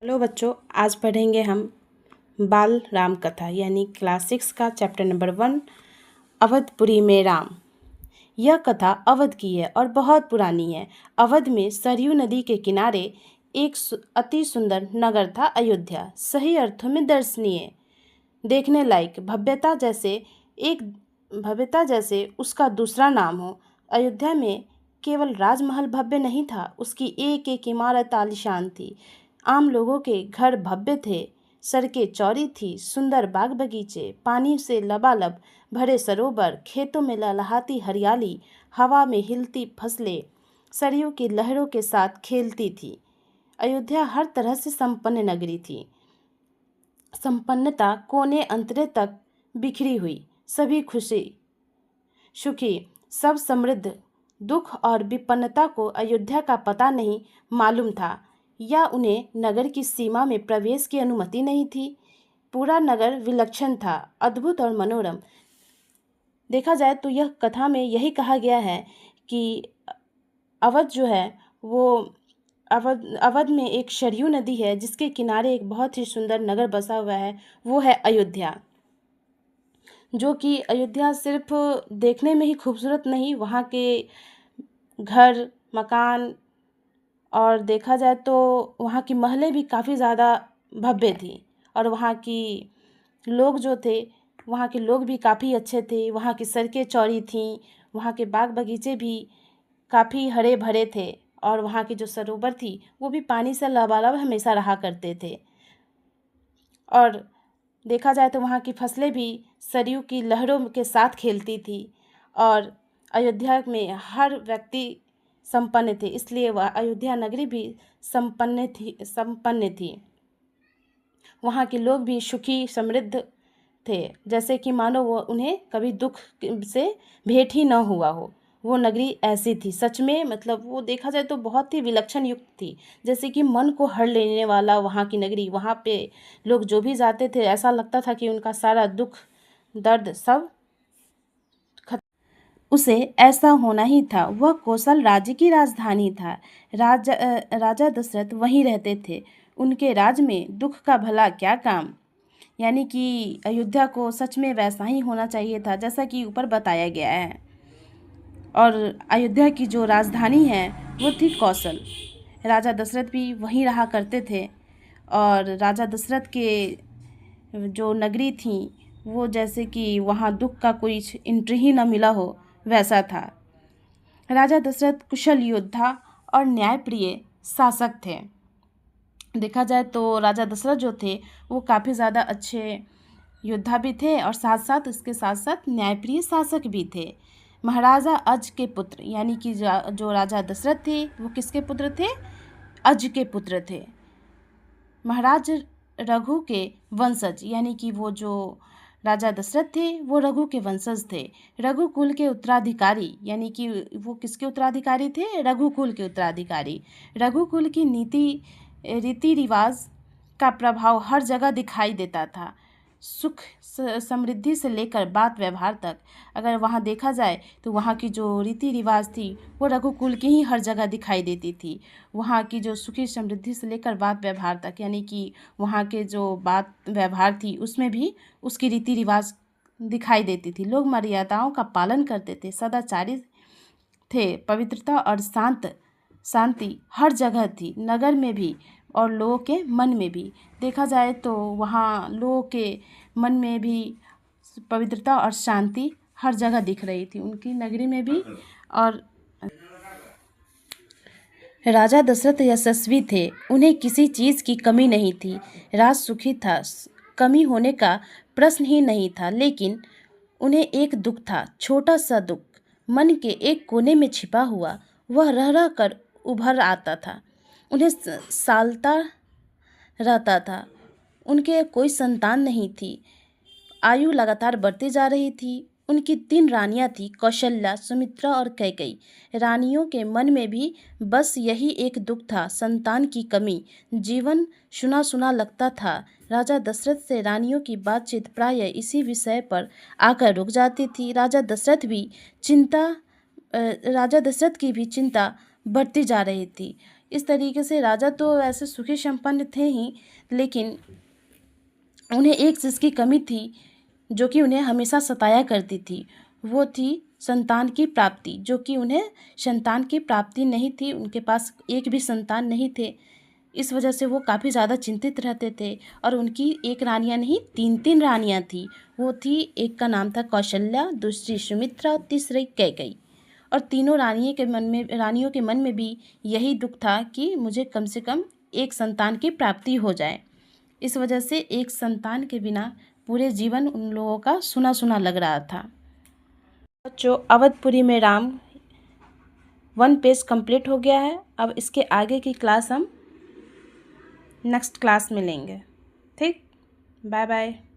Hello बच्चों, आज पढ़ेंगे हम बाल राम कथा यानी क्लास 6 का चैप्टर नंबर 1 अवधपुरी में राम। यह कथा अवध की है और बहुत पुरानी है। अवध में सरयू नदी के किनारे एक अति सुंदर नगर था अयोध्या। सही अर्थों में दर्शनीय, देखने लायक, भव्यता जैसे उसका दूसरा नाम हो। अयोध्या में केवल राजमहल भव्य नहीं था, उसकी एक एक इमारत आलीशान थी। आम लोगों के घर भव्य थे, सड़कें चौड़ी थी, सुंदर बाग बगीचे, पानी से लबालब भरे सरोवर, खेतों में लहलहाती हरियाली, हवा में हिलती फसलें सरयू की लहरों के साथ खेलती थी। अयोध्या हर तरह से संपन्न नगरी थी। संपन्नता कोने अंतरे तक बिखरी हुई, सभी खुशी सुखी, सब समृद्ध। दुख और विपन्नता को अयोध्या का पता नहीं मालूम था, या उन्हें नगर की सीमा में प्रवेश की अनुमति नहीं थी। पूरा नगर विलक्षण था, अद्भुत और मनोरम। देखा जाए तो यह कथा में यही कहा गया है कि अवध जो है वो अवध में एक सरयू नदी है जिसके किनारे एक बहुत ही सुंदर नगर बसा हुआ है, वो है अयोध्या। जो कि अयोध्या सिर्फ देखने में ही खूबसूरत नहीं, वहाँ के घर मकान और देखा जाए तो वहाँ की महलें भी काफ़ी ज़्यादा भव्य थी। और वहाँ की लोग जो थे, वहाँ के लोग भी काफ़ी अच्छे थे। वहाँ की सड़कें चौड़ी थीं, वहाँ के बाग बगीचे भी काफ़ी हरे भरे थे, और वहाँ की जो सरोवर थी वो भी पानी से लबालब हमेशा रहा करते थे। और देखा जाए तो वहाँ की फसलें भी सरयू की लहरों के साथ खेलती थी। और अयोध्या में हर व्यक्ति संपन्न थे, इसलिए वह अयोध्या नगरी भी संपन्न थी। वहाँ के लोग भी सुखी समृद्ध थे, जैसे कि मानो वो उन्हें कभी दुख से भेंट ही न हुआ हो। वो नगरी ऐसी थी, सच में मतलब वो देखा जाए तो बहुत ही विलक्षण युक्त थी, जैसे कि मन को हर लेने वाला वहाँ की नगरी। वहाँ पे लोग जो भी जाते थे ऐसा लगता था कि उनका सारा दुख दर्द सब उसे ऐसा होना ही था। वह कौशल राज्य की राजधानी था। राजा दशरथ वहीं रहते थे। उनके राज में दुख का भला क्या काम। यानी कि अयोध्या को सच में वैसा ही होना चाहिए था जैसा कि ऊपर बताया गया है। और अयोध्या की जो राजधानी है वो थी कौशल। राजा दशरथ भी वहीं रहा करते थे। और राजा दशरथ के जो नगरी थी वो जैसे कि वहाँ दुख का कोई एंट्री ही न मिला हो वैसा था। राजा दशरथ कुशल योद्धा और न्यायप्रिय शासक थे। देखा जाए तो राजा दशरथ जो थे वो काफ़ी ज़्यादा अच्छे योद्धा भी थे और उसके साथ साथ न्यायप्रिय शासक भी थे। महाराजा अज के पुत्र यानी कि जो राजा दशरथ थे वो किसके पुत्र थे? अज के पुत्र थे। महाराज रघु के वंशज, यानी कि वो जो राजा दशरथ थे वो रघु के वंशज थे। रघुकुल के उत्तराधिकारी, यानी कि वो किसके उत्तराधिकारी थे? रघुकुल के उत्तराधिकारी। रघुकुल की रीति रिवाज का प्रभाव हर जगह दिखाई देता था, सुख समृद्धि से लेकर बात व्यवहार तक। अगर वहाँ देखा जाए तो वहाँ की जो रीति रिवाज थी वो रघुकुल की ही हर जगह दिखाई देती थी। वहाँ की जो सुखी समृद्धि से लेकर बात व्यवहार तक, यानी कि वहाँ के जो बात व्यवहार थी उसमें भी उसकी रीति रिवाज दिखाई देती थी। लोग मर्यादाओं का पालन करते थे, सदाचारी थे, पवित्रता और शांति हर जगह थी, नगर में भी और लोगों के मन में भी। देखा जाए तो वहाँ लोगों के मन में भी पवित्रता और शांति हर जगह दिख रही थी, उनकी नगरी में भी। और राजा दशरथ यशस्वी थे, उन्हें किसी चीज़ की कमी नहीं थी। राज सुखी था, कमी होने का प्रश्न ही नहीं था। लेकिन उन्हें एक दुख था, छोटा सा दुख, मन के एक कोने में छिपा हुआ। वह रह रह कर उभर आता था, उन्हें सालता रहता था। उनके कोई संतान नहीं थी। आयु लगातार बढ़ती जा रही थी। उनकी 3 रानियां थीं, कौशल्या, सुमित्रा और कैकेयी। रानियों के मन में भी बस यही एक दुख था, संतान की कमी। जीवन सुना सुना लगता था। राजा दशरथ से रानियों की बातचीत प्रायः इसी विषय पर आकर रुक जाती थी। राजा दशरथ की भी चिंता बढ़ती जा रही थी। इस तरीके से राजा तो ऐसे सुखी संपन्न थे ही, लेकिन उन्हें एक चीज़ की कमी थी जो कि उन्हें हमेशा सताया करती थी। वो थी संतान की प्राप्ति, जो कि उन्हें संतान की प्राप्ति नहीं थी, उनके पास एक भी संतान नहीं थे। इस वजह से वो काफ़ी ज़्यादा चिंतित रहते थे। और उनकी एक रानियाँ नहीं, 3 रानियाँ थी। वो थी, एक का नाम था कौशल्या, दूसरी सुमित्रा और तीसरी कैकेयी। और तीनों रानियों के मन में भी यही दुख था कि मुझे कम से कम एक संतान की प्राप्ति हो जाए। इस वजह से एक संतान के बिना पूरे जीवन उन लोगों का सुना सुना लग रहा था। बच्चों, अवधपुरी में राम 1 पेज कंप्लीट हो गया है। अब इसके आगे की क्लास हम नेक्स्ट क्लास में लेंगे। ठीक, बाय बाय।